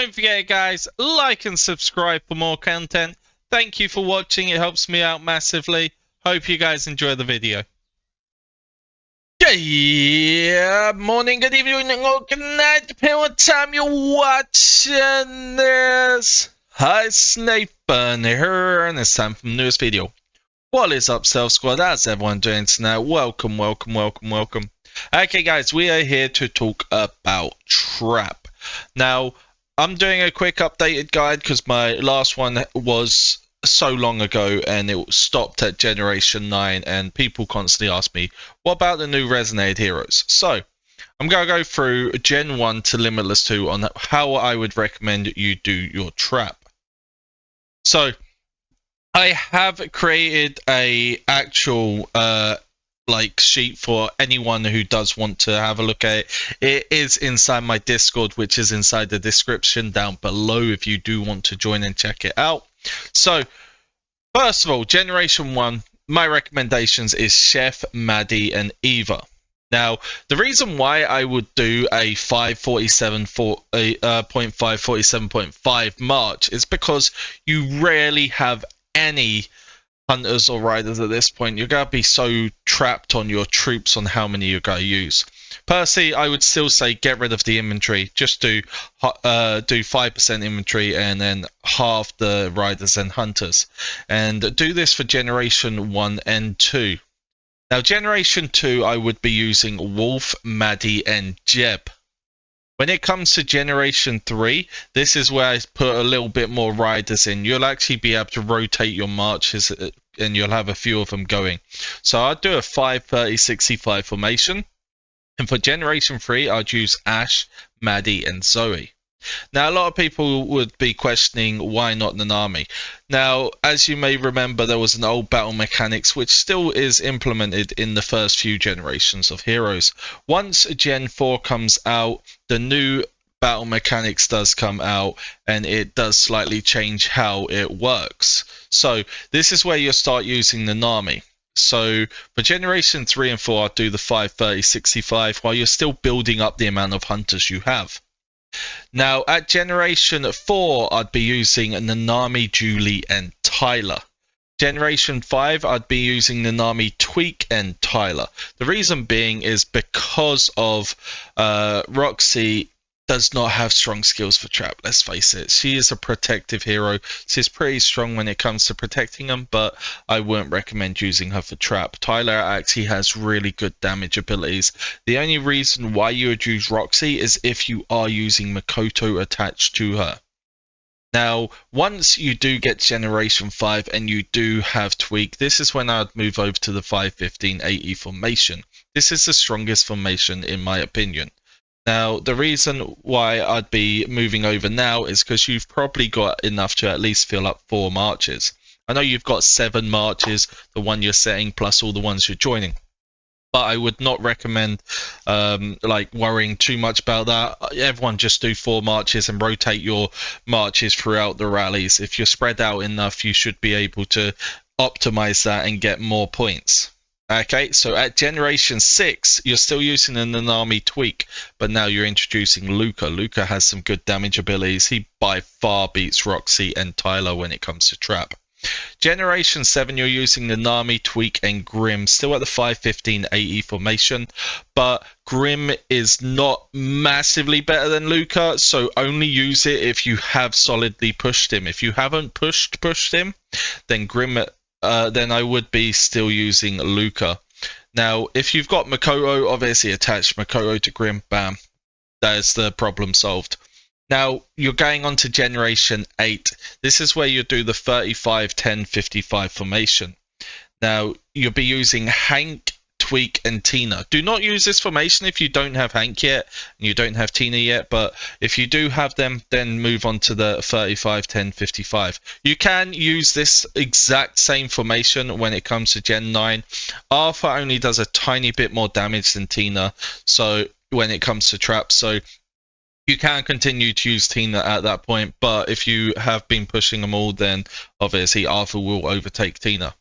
Don't forget, guys, like and subscribe for more content. Thank you for watching. It helps me out massively. Hope you guys enjoy the video. Yeah, morning, good evening, or good night, depending on what time you're watching this. Hi, it's Nathan here, and it's time for the newest video. What is up, Stealth Squad? How's everyone doing tonight? Welcome. Okay, guys, we are here to talk about Trap. Now, I'm doing a quick updated guide because my last one was so long ago and it stopped at Generation 9, and people constantly ask me, what about the new Resonated Heroes? So, I'm going to go through Gen 1 to Limitless 2 on how I would recommend you do your Trap. So, I have created a actual sheet for anyone who does want to have a look at it. It is inside my Discord, which is inside the description down below if you do want to join and check it out. So, first of all, Generation 1, my recommendations is Chef, Maddie, and Eva. Now, the reason why I would do a 547.5 March is because you rarely have any hunters or riders at this point. You're going to be so trapped on your troops on how many you're going to use. Personally, I would still say get rid of the inventory. Just do 5% inventory and then half the riders and hunters. And do this for Generation 1 and 2. Now, Generation 2, I would be using Wolf, Maddie, and Jeb. When it comes to Generation 3, this is where I put a little bit more riders in. You'll actually be able to rotate your marches and you'll have a few of them going. So I'd do a 5-30-65 formation. And for Generation 3, I'd use Ash, Maddie, and Zoe. Now, a lot of people would be questioning why not Nanami. Now, as you may remember, there was an old battle mechanics which still is implemented in the first few generations of heroes. Once Gen 4 comes out, the new battle mechanics does come out and it does slightly change how it works. So, this is where you'll start using Nanami. So, for Generation 3 and 4, I'll do the 5-30-65 while you're still building up the amount of hunters you have. Now, at Generation 4, I'd be using Nanami, Julie, and Tyler. Generation 5, I'd be using Nanami, Tweak, and Tyler. The reason being is because of Roxy does not have strong skills for Trap, let's face it. She is a protective hero. She's pretty strong when it comes to protecting them, but I wouldn't recommend using her for Trap. Tyler actually has really good damage abilities. The only reason why you would use Roxy is if you are using Makoto attached to her. Now, once you do get Generation 5 and you do have Tweak, this is when I'd move over to the 5-15-80 formation. This is the strongest formation in my opinion. Now, the reason why I'd be moving over now is because you've probably got enough to at least fill up 4 marches. I know you've got 7 marches, the one you're setting plus all the ones you're joining. But I would not recommend worrying too much about that. Everyone just do 4 marches and rotate your marches throughout the rallies. If you're spread out enough, you should be able to optimize that and get more points. Okay, so at Generation 6, you're still using the Nanami Tweak, but now you're introducing Luca. Luca has some good damage abilities. He by far beats Roxy and Tyler when it comes to Trap. Generation 7, you're using Nanami, Tweak, and Grim, still at the 5-15-80 formation, but Grim is not massively better than Luca, so only use it if you have solidly pushed him. If you haven't pushed him, then Grim... then I would be still using Luca. Now, if you've got Makoto, obviously attach Makoto to Grim, bam, there's the problem solved. Now, you're going on to Generation 8. This is where you do the 35-10-55 formation. Now, you'll be using Hank, Tweak, and Tina. Do not use this formation if you don't have Hank yet and you don't have Tina yet, but if you do have them, then move on to the 35-10-55. You can use this exact same formation when it comes to Gen 9. Arthur only does a tiny bit more damage than Tina, so when it comes to Trap, so you can continue to use Tina at that point, but if you have been pushing them all, then obviously Arthur will overtake Tina.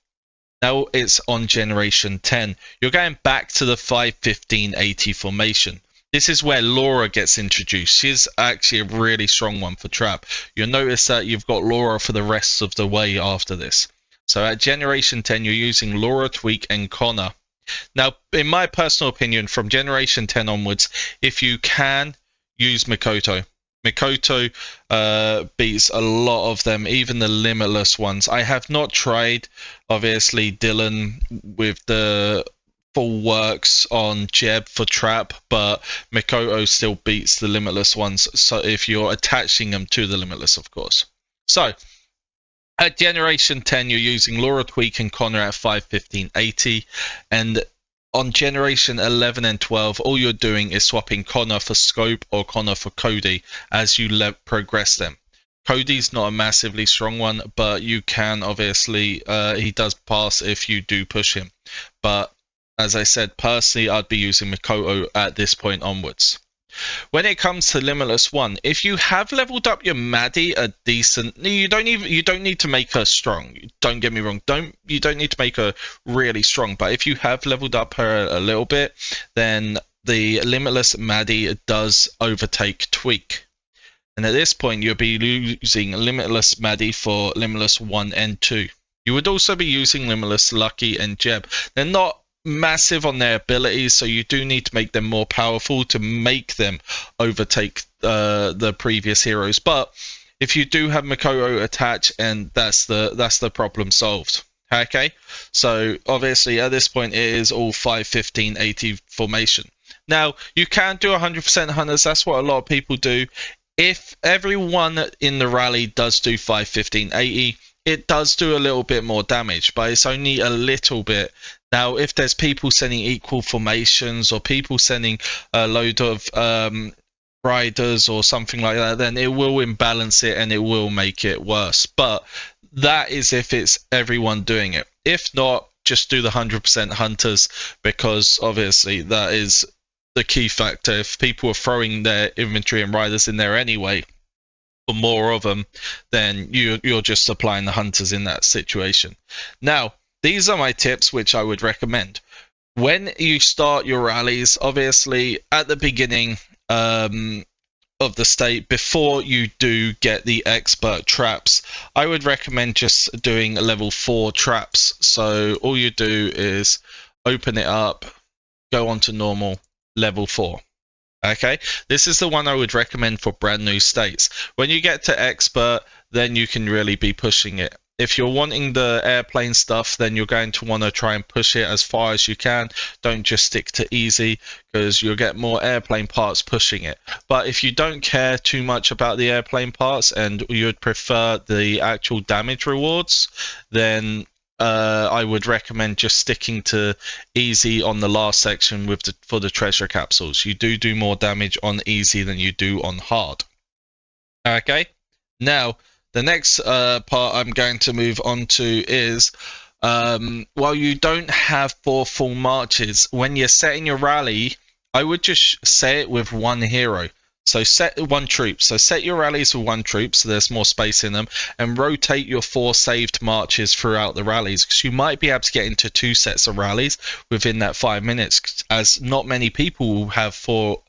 Now it's on Generation 10. You're going back to the 5-15-80 formation. This is where Laura gets introduced. She's actually a really strong one for trap. You'll notice that you've got Laura for the rest of the way after this. So at Generation 10, you're using Laura, Tweak, and Connor. Now, in my personal opinion, from Generation 10 onwards, if you can, use Mikoto. Mikoto beats a lot of them, even the Limitless ones. I have not tried, obviously, Dylan with the full works on Jeb for trap, but Mikoto still beats the Limitless ones. So if you're attaching them to the Limitless, of course. So at Generation 10, you're using Laura, Tweak, and Connor at 5, 15, 80. And on Generation 11 and 12, all you're doing is swapping Connor for Scope or Connor for Cody as you progress them. Cody's not a massively strong one, but you can obviously, he does pass if you do push him. But as I said, personally, I'd be using Mikoto at this point onwards. When it comes to Limitless 1, if you have leveled up your Maddie a decent, you don't need to make her strong. Don't get me wrong. You don't need to make her really strong. But if you have leveled up her a little bit, then the Limitless Maddie does overtake Tweak. And at this point, you'll be using Limitless Maddie for Limitless 1 and 2. You would also be using Limitless Lucky and Jeb. They're not massive on their abilities, so you do need to make them more powerful to make them overtake the previous heroes. But if you do have Mikoto attached, and that's the problem solved. Okay, so obviously at this point it is all 5, 15, 80 formation. Now you can do 100% hunters. That's what a lot of people do. If everyone in the rally does do 5, 15, 80, it does do a little bit more damage, but it's only a little bit. Now, if there's people sending equal formations or people sending a load of riders or something like that, then it will imbalance it and it will make it worse. But that is if it's everyone doing it. If not, just do the 100% hunters, because obviously that is the key factor. If people are throwing their inventory and riders in there anyway, for more of them, then you're just supplying the hunters in that situation. Now, these are my tips which I would recommend. When you start your rallies, obviously at the beginning of the state, before you do get the expert traps, I would recommend just doing level 4 traps. So all you do is open it up, go on to normal, level 4. Okay, this is the one I would recommend for brand new states. When you get to expert, then you can really be pushing it. If you're wanting the airplane stuff, then you're going to want to try and push it as far as you can. Don't just stick to easy, because you'll get more airplane parts pushing it. But if you don't care too much about the airplane parts and you'd prefer the actual damage rewards, then I would recommend just sticking to easy on the last section for the treasure capsules. You do more damage on easy than you do on hard. Okay, now the next part I'm going to move on to is while you don't have 4 full marches, when you're setting your rally, I would just set it with 1 hero. So set 1 troop. So set your rallies with 1 troop, so there's more space in them, and rotate your 4 saved marches throughout the rallies, because you might be able to get into 2 sets of rallies within that 5 minutes, as not many people will have 4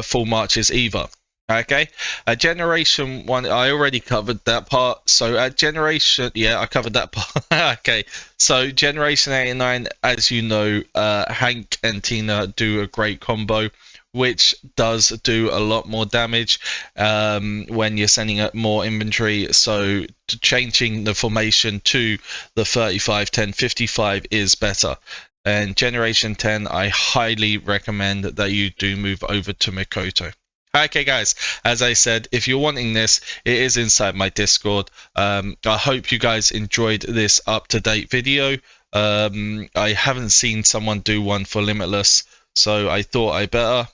full marches either. Okay, at Generation 1, I already covered that part. So at Generation, yeah, I covered that part. Okay, so Generation 89, as you know, Hank and Tina do a great combo, which does do a lot more damage when you're sending out more inventory. So changing the formation to the 35, 10, 55 is better. And Generation 10, I highly recommend that you do move over to Mikoto. Okay guys, as I said, if you're wanting this, it is inside my Discord. I hope you guys enjoyed this up-to-date video. I haven't seen someone do one for Limitless, so I thought I better.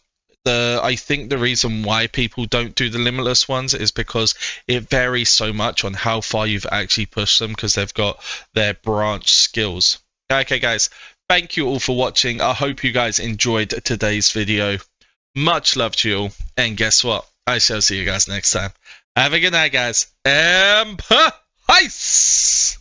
I think the reason why people don't do the Limitless ones is because it varies so much on how far you've actually pushed them, because they've got their branch skills. Okay guys, thank you all for watching. I hope you guys enjoyed today's video. Much love to you all, and guess what? I shall see you guys next time. Have a good night, guys, and peace!